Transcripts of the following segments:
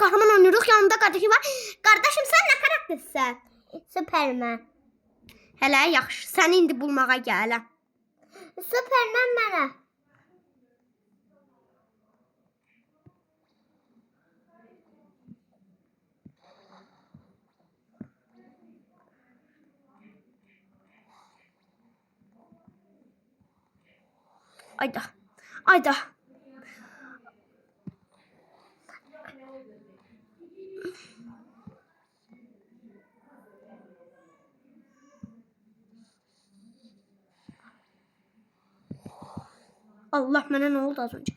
kahraman oynuyoruz. Yanında kardeşim var. Kardeşim sen ne karaktersin? Superman. Hele yaxşı. Səni indi bulmağa gələm. Superman mənə. Ayda. Ayda. Allah, mənə nə oldu az öncə?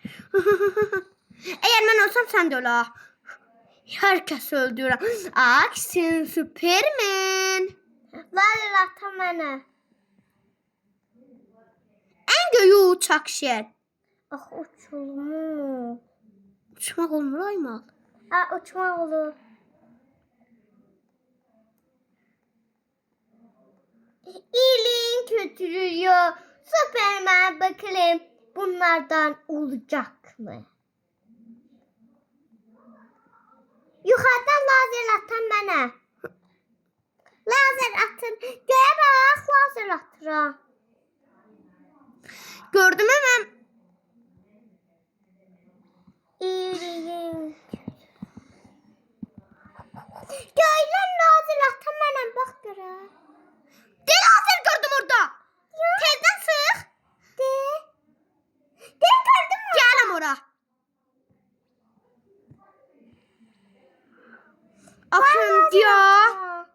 Əgər mən olsam sən də ölə. Hər kəsi öldürürəm. Aksin Superman. Lazer ata mənə. Ən göyü uçaq şey. Ax uçulmuş. Uçmaq olmur Aymal. Uçmaq olur. İyiliğin kötülüğü. Superman bakalım bunlardan olacak mı? Yukarıdan lazer atan bana. Lazer atın. Göğe bak lazer atıram. Gördüm hemen. İyiliğin Göylen lazer atan bana bak göre. De lazer gördüm orada. Tezden sıx. De gördün mü? Gələm ora. Akın diyor.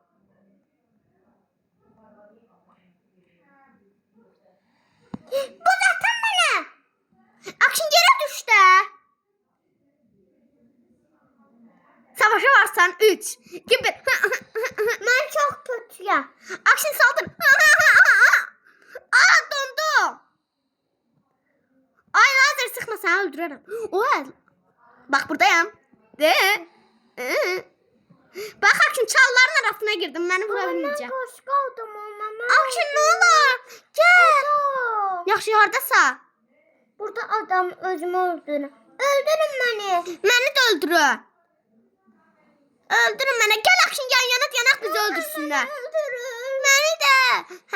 Bu zaten bana. Akşin yere düştü. Savaşa varsan 3 gibi. Ben çok kötüyüm. Akşin saldır. Aa, dondum. Ay lazer sıkma, seni öldürürüm. Oha. Bak buradayım. De. Bak Akşin çalların arasına girdim. Beni vurabilmeyeceğim. Ben koş kaldım olmama. Akşin ne olur? Gel. Yaxşı hardasa? Burada adam özümü öldürün. Öldürün beni. Məni də öldürün. Öldürün mənə. Gəl Akşin yan yana yanaq bizi öldürsünlər. Öldürün. Məni də.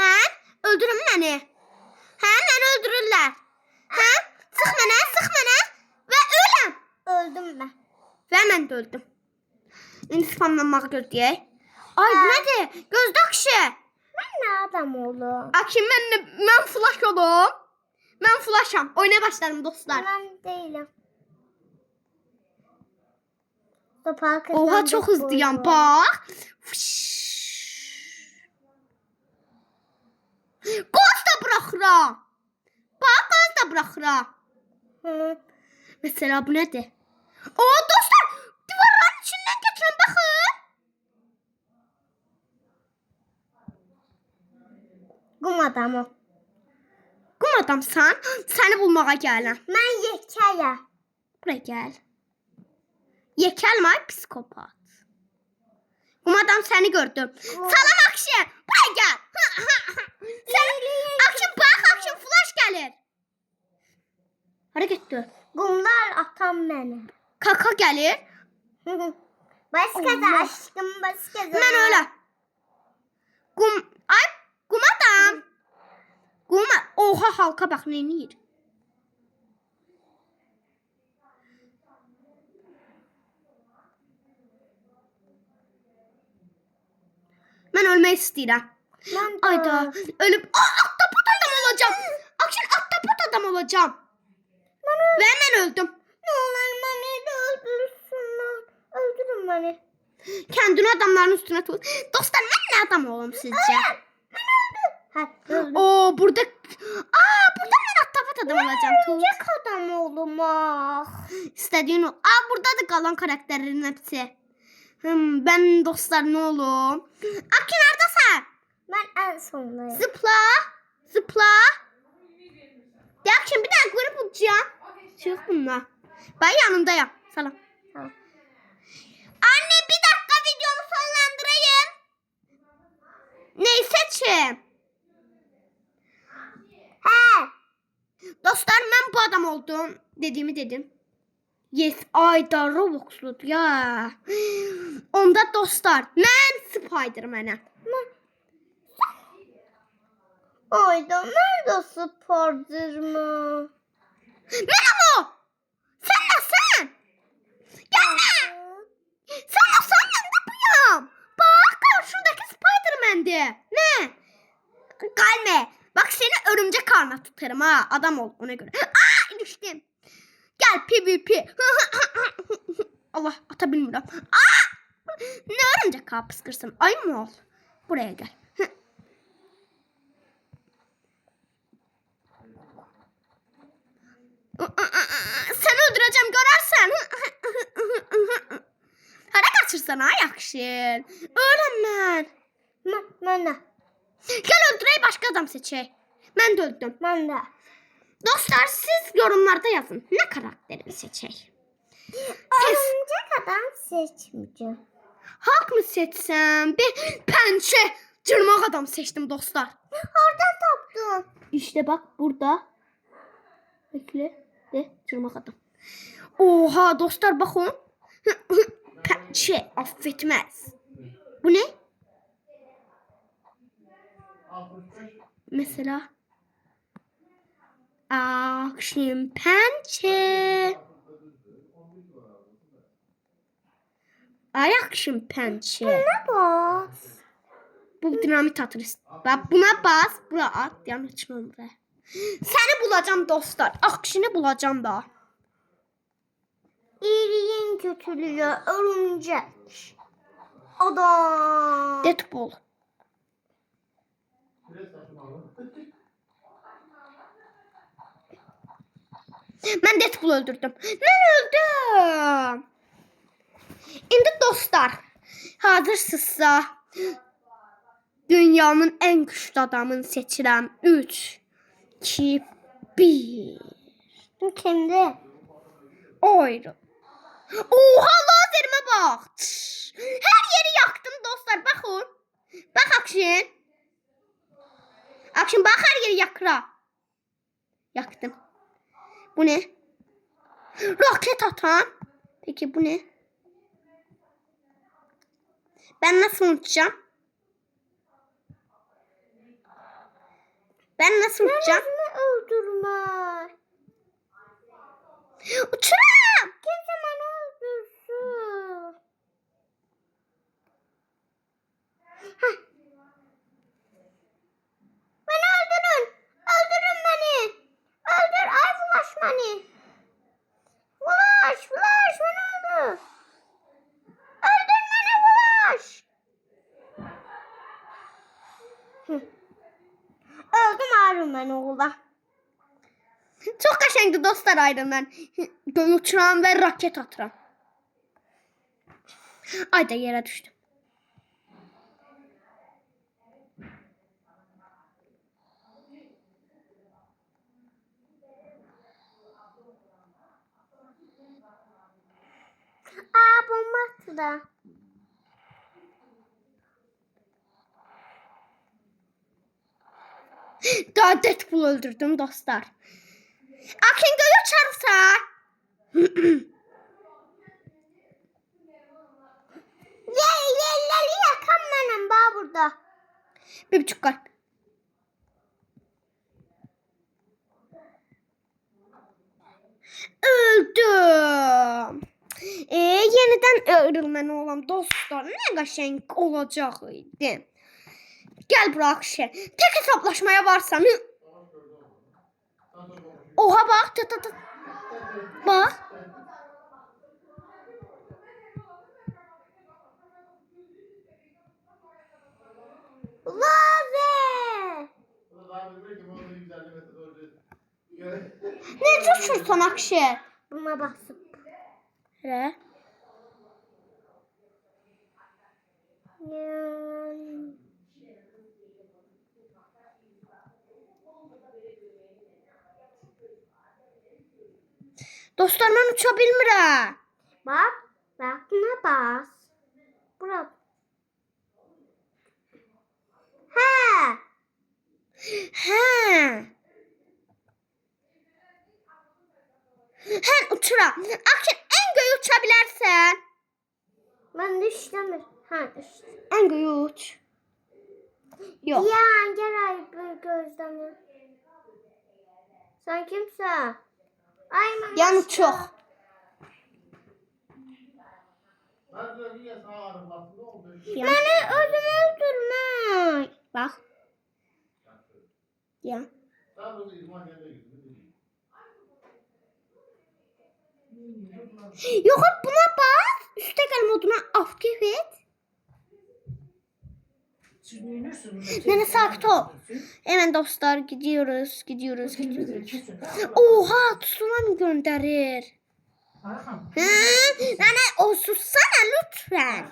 Hə? Öldürün məni. Hə? Məni öldürürlər. Hə? Sıx mənə və öləm. Öldüm ben. Və mən də öldüm. İndi spamlanmağı gözləyək. Ay bu nədir? Gözdə Akşi. Ben ne adam oğlum? Akşi mən flash olum. Mən flasham. Oynaya başlarım dostlar. Ben değilim. Topağı Oha çok hızlıyam bak. Qoz da buraxıram. Bax, qoz da buraxıram. Hı. Mesela bu nədir? Oo dostlar, divarların içindən keçirəm baxın. Qum adamı. Qum adamsan, səni bulmağa gələm. Ben yekaya. Buraya gəl. Yekəlmə psikopat. Qum adam səni gördüm. Salam Akşi, buraya gəl. Akşi bax, Akşi flash gəlir. Hara getdi? Qumlar atan beni. Kaka gəlir. Başka da Allah. aşkım başka da. Mən ölə. Qum adam. Oha halka bax nə edir? Mən ölmək istəyirəm. Ben de. Ayda ölüb ahtapot adam olacağım. Akşin ahtapot adam olacağım. Və mən öldüm. Ne olur beni de öldürsünler. Öldürün beni. Kendini adamların üstüne tut. Dostlar mən nə adam olum sizcə? Ha, öldüm. Oo burada burada mən ahtapot adam olacağım. Tut. Örümcek adam oğlum ah. İstediğin o. Buradadır qalan karakterlerin hepsi. Ben dostlar ne olum? Akın neredesin? Ben en sondayım. Zıpla. Zıpla. De Akın bir daha görüp uçacağım. Çık bununla. Ben yanındayım. Salam. Tamam. Anne bir dakika videomu sonlandırayım. Neyi seçeyim? He. Dostlar ben bu adam oldum. Dediğimi dedim. Yes, ayda Robloxludur ya. Onda dostlar, mən Spider-Manəm. Ayda nerede Spiderman? Mənəm o. Sən nəsən? Gəlmə. Sən nəsən? Mən də buyam. Bax, qarşındakı Spider-Man'dir. Nə? Gəlmə. Bax, seni örümcək karnına tutarım ha. Adam ol ona göre. Aa, düşdüm. Gel PvP. Allah, ata bilmirəm. Aa! Ne örümcək kar pıskırsın? Ay mı ol? Buraya gel. Seni öldüreceğim görərsən. Hara qaçırsan ha yaxşı. Öləm mən. Mənə. Gel öldürək başka adam seçək. Mən də öldüm. Mən də. Dostlar siz yorumlarda yazın. Ne karakterini seçək? Örümcek adam seçmeyeceğim. Hak mı seçsem? Bir pençe cırmaq adam seçtim dostlar. Oradan tapdım. İşte bak burada. Bekle. De cırmaq adam. Oha dostlar bakın. Pençe affetmez. Bu ne? Mesela Action pençe. Action pençe. Ne bas? Bu dinamit atır. Bak buna bas. Buna at. Yanlış numara. Seni bulacağım dostlar. Akşini bulacağım da. İyiliğin kötülüğü örümcek. Adam. Deadpool. Ben Deadpool öldürdüm. Ben öldüm. Şimdi dostlar. Hazırsınızsa dünyanın en güçlü adamını seçirəm. 3, 2, 1. Kimdi? Ayrı. Oha lazerime bak. Her yeri yaktım dostlar. Bakın. Bak Akşin. Akşin bak her yeri yakra. Yaktım. Bu ne? Roket atan. Peki bu ne? Ben nasıl uçacağım? Ben nasıl uçacağım? Beni öldürme. Uçuram. Kimse beni öldürsün. Heh. Beni öldürün. Öldürün beni. Öldür. Ay flash beni. Flash beni öldür. Öldür beni flash. Öldüm Iron Man oğlan. Çok qəşəngdir dostlar Iron Man. Göy uçuram ve raket atıram. Ay da yere düştüm. Bomba attı da. Daha Deadpool öldürdüm dostlar. Akin göğü uçarsa. Yerleri yakan benim bağ burada. 1,5 kalp. Öldüm. Yeniden öğrenmen oğlum dostlar. Ne qəşəng olacak idi. Gel bura Akşin. Tek hesaplaşmaya varsan. Oha bak. Bak. Lazer. Ne uçursan Akşin? Buna basıp. Hele. Dostlar ben uça bilmirəm. Bak buna bas. Bura. He. Hə. Hən uçuram. Akşin en göğü uçabilirsen. Ben düştüm. Ha düştüm. En göğü uç. Yok. Ya gel ay bir gözlemi. Sen kimsin? Ay ben Yani çok. Beni özümü öldürme. Bak. Ya. Yok buna bas. Üste gel moduna aktif et. Nene sakin ol. Hemen dostlar gidiyoruz. Oha tsunami gönderir. Nene o sussana lütfen.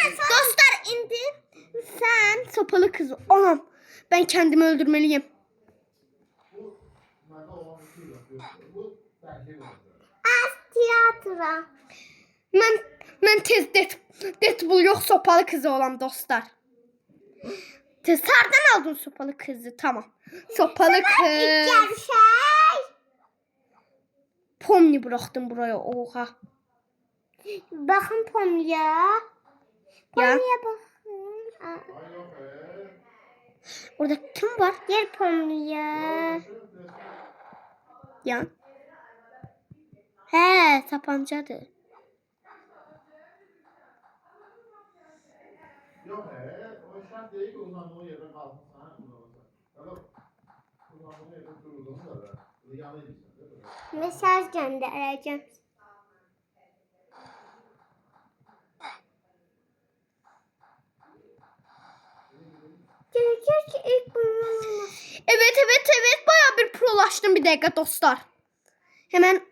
Dostlar indi. Sen sopalı kız. Anam ben kendimi öldürmeliyim. Tiyatro. Ben tez Deadpool yok sopalı kızı olan dostlar. Tezardan aldın sopalı kızı tamam. Sopalı kız. Pomni bıraktım buraya oha. Bakın Pomni'ye. Ya. Pomni'ye bakın. Orada kim var? Gel Pomni'ye. Ya. He tapancadır. Yok o şart değil ki uzandığı yerden kalsın sana uzanırsa. Tamam. Uzandığı yerden durduğunda da yanıymışsın değil mi? Mesaj göndereceğim. Gelecek ilk bulunma. Evet. Bayağı bir prolaştım bir dakika dostlar. Hemen.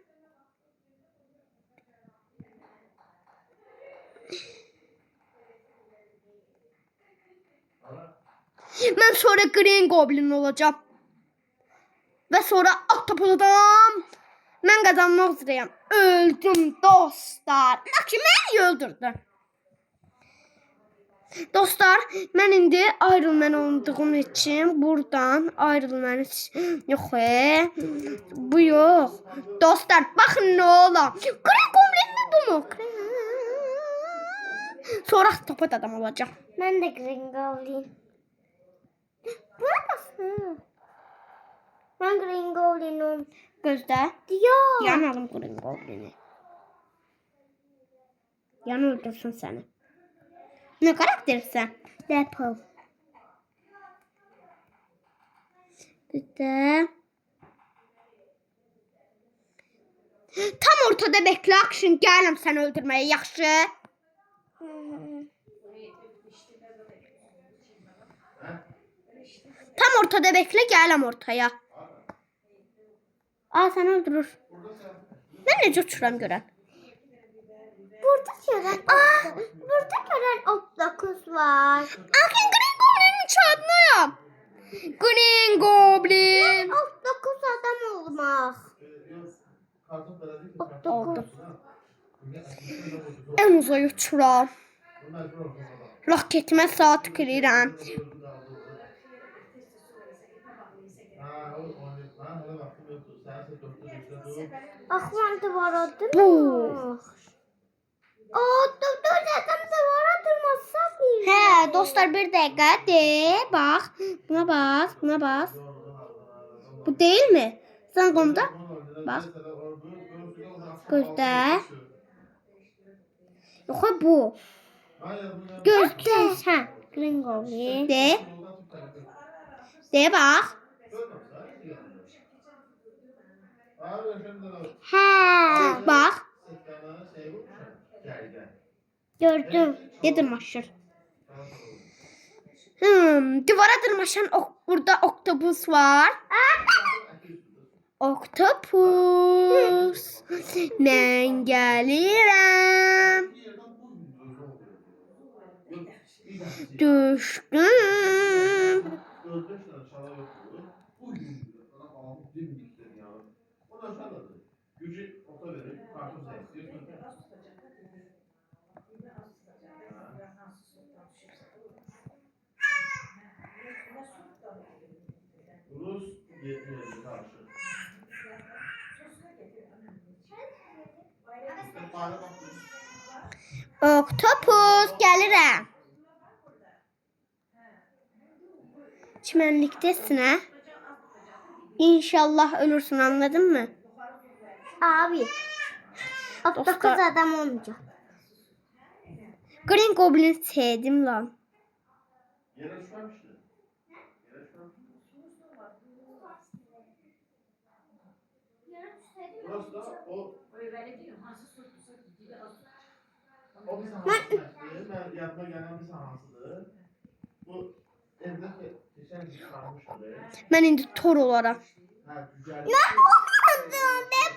Ben sonra Green Goblin olacağım. Ve sonra Octopus adam. Ben kazanmak üzereyim. Öldüm dostlar. Bak şimdi beni öldürdü. Dostlar ben indi Iron Man olduğum için buradan ayrılmanı yok bu yok. Dostlar bakın ne ola. Green Goblin mi bu mu? Sonra Octopus adam olacağım. Ben de Green Goblin. Buradasın. Ben Green Goblin'im. Gözde. Diyor. Yanalım Green Goblin'i. Yan öldürsün seni. Ne karaktersen? Deadpool. Gözde. Tam ortada bekle action geləm səni öldürməyə yaxşı. Tam ortada bekle geləm ortaya. Aa səni öldürür. Ben necə uçuram görən. Burada gören Octopus var. Akin Green Goblin'in çadınayam. Green Goblin. Octopus adam olmak. Oldu. En uzay uçuram. Raketimə saat kırıram. Akman duvara değil Bu. mi? Octopus adam duvara durmazsa bir. He dostlar bir dakika de bak. Buna bas. Buna bas. Bu değil mi? Sen konuda bak. Gözde. Yok bu. Gözde. Ha. Green Goblin. De. De bak. He. Bak. Gördüm. De dırmaşır. Duvara dırmaşan burada oktopus var. Oktopus. Ben gelirəm. Düştüm. Gücü ota verip kartı istiyorsun. Rus yerine karşı. Fare bak. Oktopus gəlirəm. Çimenlikdesin ha? İnşallah ölürsün, anladın mı? Abi. Dostlar. 9 adam olmayacak. Green Goblin sevdim lan. Yere düşmemişti. Yere düşmemişti. Burası da o bir sahansıdır. Ben yadıma gelen bir sahansıdır. Bu evde geçen gün çıkarmıştı. Mən indi Thor olaram. Ha, güzel. Ne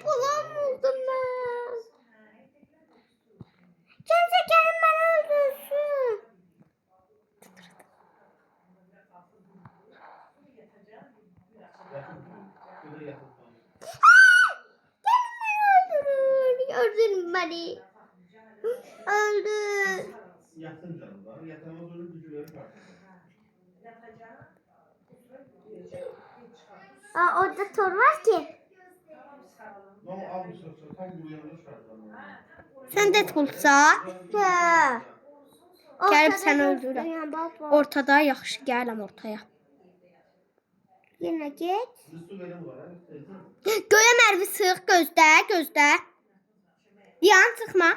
bulamadım ben. Kimse gelin beni öldürsün. Şurada yatıp. Öldürün beni. Öldür. Yatın canım var. Yatamaz ölüm gücü verir karşısında. Aa, orada Thor var ki. No, al bu sırası. Tam buraya yanına çıkartalım. Sən Deadpoolsa, Ha. Gəlib Ortada səni gösteriyor, öldürürəm. bak bak. Ortada yaxşı gələm ortaya. Yine git. Bir su verin var. Göyə mərvi sıx, gözdə. Yan çıxma.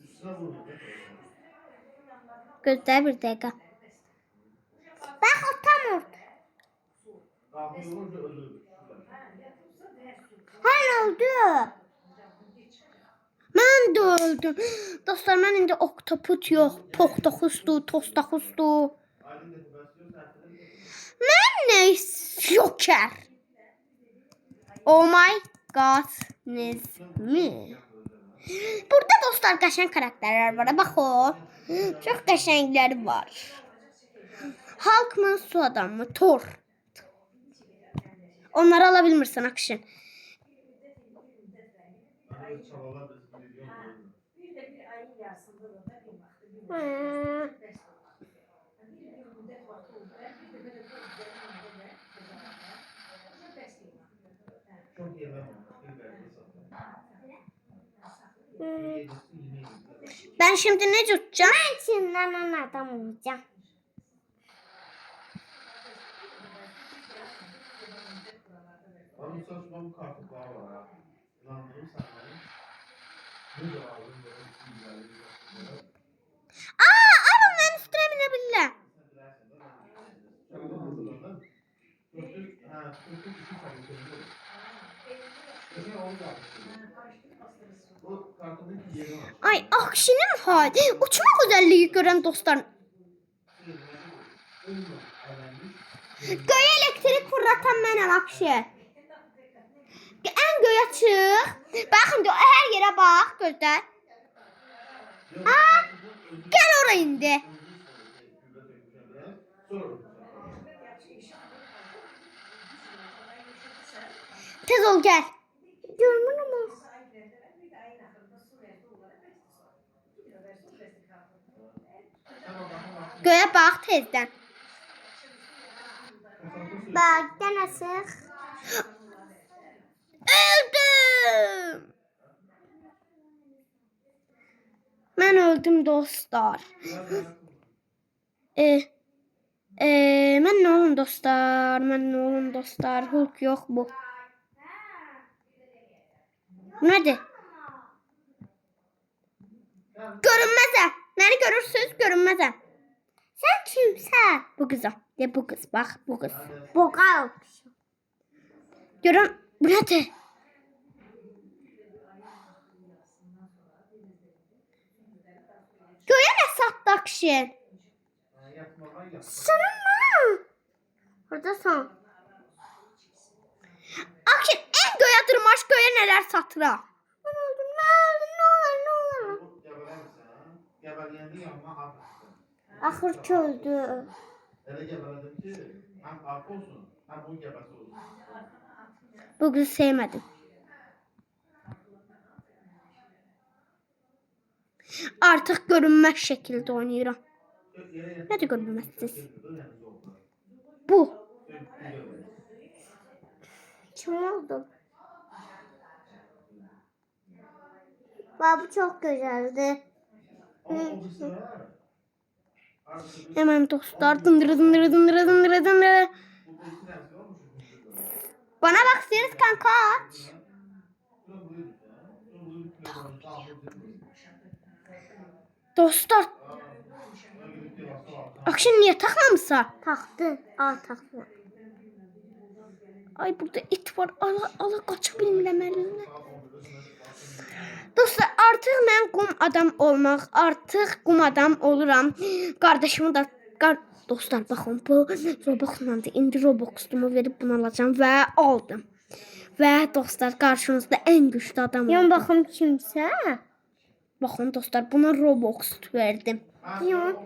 Üstüne vurun. Gözdə bir dəqiqə. Bak o tam orada. Kalkın olunca ölür. Hani öldü. Mən də öldüm. Dostlar, mən indi oktopus yox, tostaxusdu. Aydın defalasyon sertleri. Mən nə şoker. Oh my god. Nezmi. Burada dostlar qəşəng karakterlər var. Bax o. Çox qəşəngləri var. Hulk mı, su adam mı? Thor. Onları ala bilmirsən Akşin. Çavalar da gidiyor. Ha. Çok yemem onu. Bir verdi Ben şimdi ne tutacağım? İçinden on adam olacağım. Onun çalışma bu kartlıklar var ha. İnandırım sana. Bu da aldım böyle bir güzel. Aa, Iron Man üstüne binebilirler. Ay, Akşin'in hali. Uçma özelliği gören dostlar. Göğe elektrik fırlatan benim Akşin. En göğe çık. Bakın diyor, her yere bak gözler. Aa, gel oraya indi. Tez ol gel. Görmüyor musun? Göğe bak tezden. Bak gene sık. Öldüm. Ben öldüm dostlar. Ben ne olun dostlar. Hulk yok bu. Nerede? Görünmezem. Beni görürsünüz görünmezem. Sen kimsen? Bu kıza. De bu kız. Bak bu kız. Boğa olmuş. Görün. Bu nerede? Göğe ne sattı Akşin? Sana ne? Orada son. Akşin en göğe tırmaş göğe neler satıra. Ne oldu? Ne olur? Gebeleyendi yanına hafif. Ahır çöldü. Öyle gebeledim ki hem arka olsun hem bu gebesi olsun. Bu kızı sevmedim. Artık görünmez şekilde oynuyorum. Ne de görünmezsiz. Bu. Kim oldu? Bak bu çok güzeldi. Ama o bir sıra Hemen dostlar dındırı dındırı dındırı dındırı dındırı. bu iki tanesi var mı şu kutuda? Bana bak Sirius kanka aç. Şuna buyurun ya. Şuna buyurun. Şuna buyurun. Dostlar akşam niye takmamışsa? Taktı. Al taktı. Ay burada it var. Ala kaçabilmirəm əlimdən. Dostlar artıq mən qum adam olmaq, artıq qum adam oluram. Qardaşımı da dostlar baxın bu Roblox'la indi Roblox'umu verib bunu alacağım və aldım. Və dostlar qarşınızda ən güclü adam Yan oldu. baxım kimsə. Baxın dostlar buna Roblox verdim. Yan.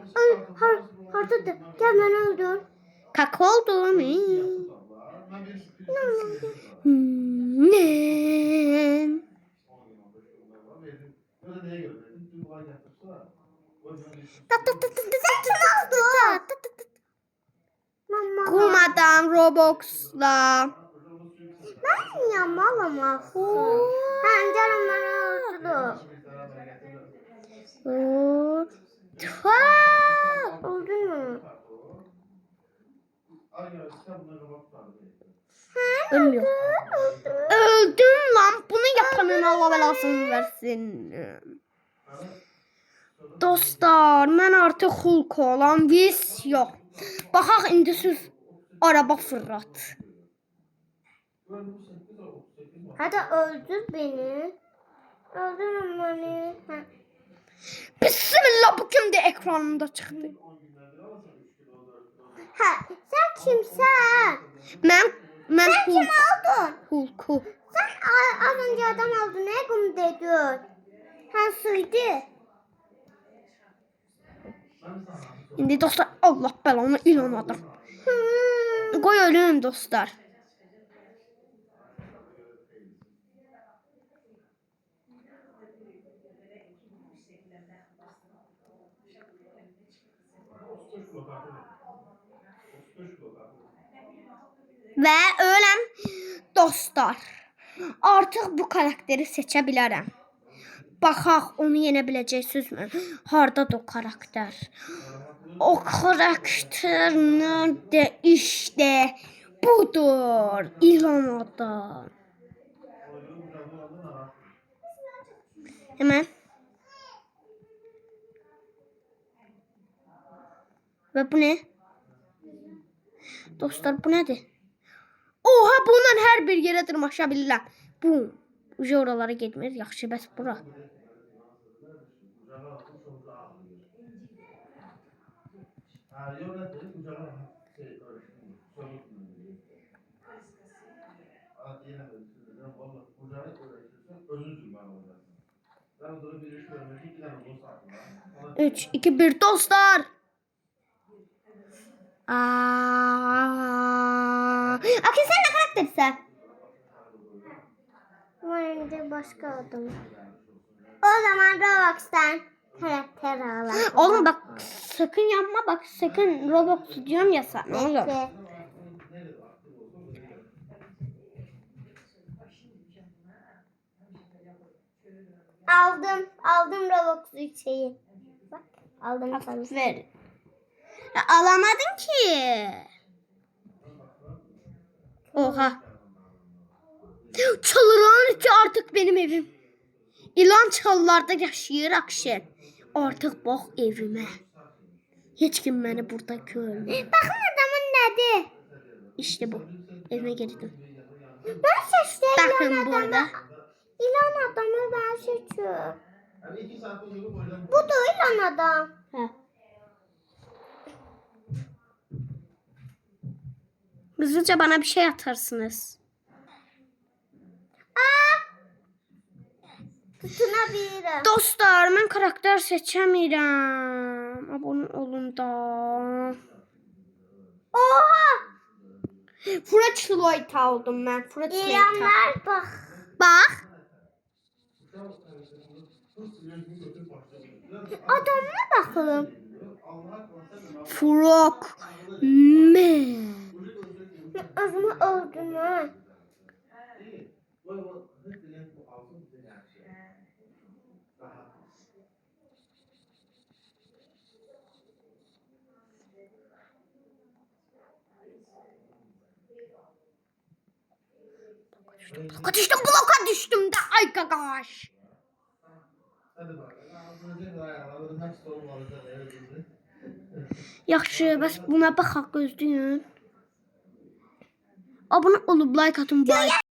Hardadır? Gəl məni öldür. Kak oldum. Ne? Mama. Qum adam Roblox'la. Mən niyə malım axı? Pəncərəm məni öldürür. Öldün mü? Ölmüyor. Öldüm lan. Bunu yapanın Allah belasını versin. Dostlar, mən artıq Hulk olan biz yox. Baxaq indi siz araba fırlat. Hadi öldür beni. Öldürün beni. Hə. Bismillah bu kimdi ekranımda çıxdı. Hə, sən kimsən? Mən Kim Hulk. oldun? Hulk'u. Sən az öncə adam oldun. Nə qım dedin? Hə, suydu. İndi dostlar Allah belanı ilan adam. Qoy ölüm dostlar. Və öləm dostlar. Artıq bu karakteri seçə bilərəm. Baxaq onu yenə biləcəksizmi? Hardadır o karakter? O karakter nerede? İşte budur. İlan adam. Hemen. Ve bu ne? Dostlar bu nedir? Oha bundan hər bir yerə dırmaşa bilirəm. Bu. Uca oralara getmir. Yaxşı bəs bura. Üç, iki, bir dostlar. Akın sen ne karaktersen? Ben indi başka adam. O zaman Roblox'tan karakter alalım. Oğlum bak sakın yapma bak sakın Roblox diyorum ya sana. Ne olur? Bekle. Aldım Roblox'u şeyi. Bak, aldım sana. Ver. Ya, alamadın ki. Oha. Çalıran ki artık benim evim. İlan çalılarda yaşayır akşam. Artık bak evime. Hiç kim beni burada görmüyor. Bakın adamın nədir? İşte bu. Evime girdim. Ben seçtim Bakın burada. İlan adamı ben seçiyorum. Bu Bu da ilan adam. Ha. Hızlıca bana bir şey atarsınız. Tutunabilirim. Dostlar ben karakter seçemiyorum. Abone olun da. Oha! French Lloyd aldım ben. French Lloyd. İlanlar bak. Bak. Adamına bakalım. Frog. Man. Özümü öldüm ha. Bloka düştüm de. Ay kakaş. Hadi bak. Ağzını çek ayağına. Hepsi olmalı. Yaxşı, bəs buna baxaq gözləyin. Abunə olub like atın. Bye.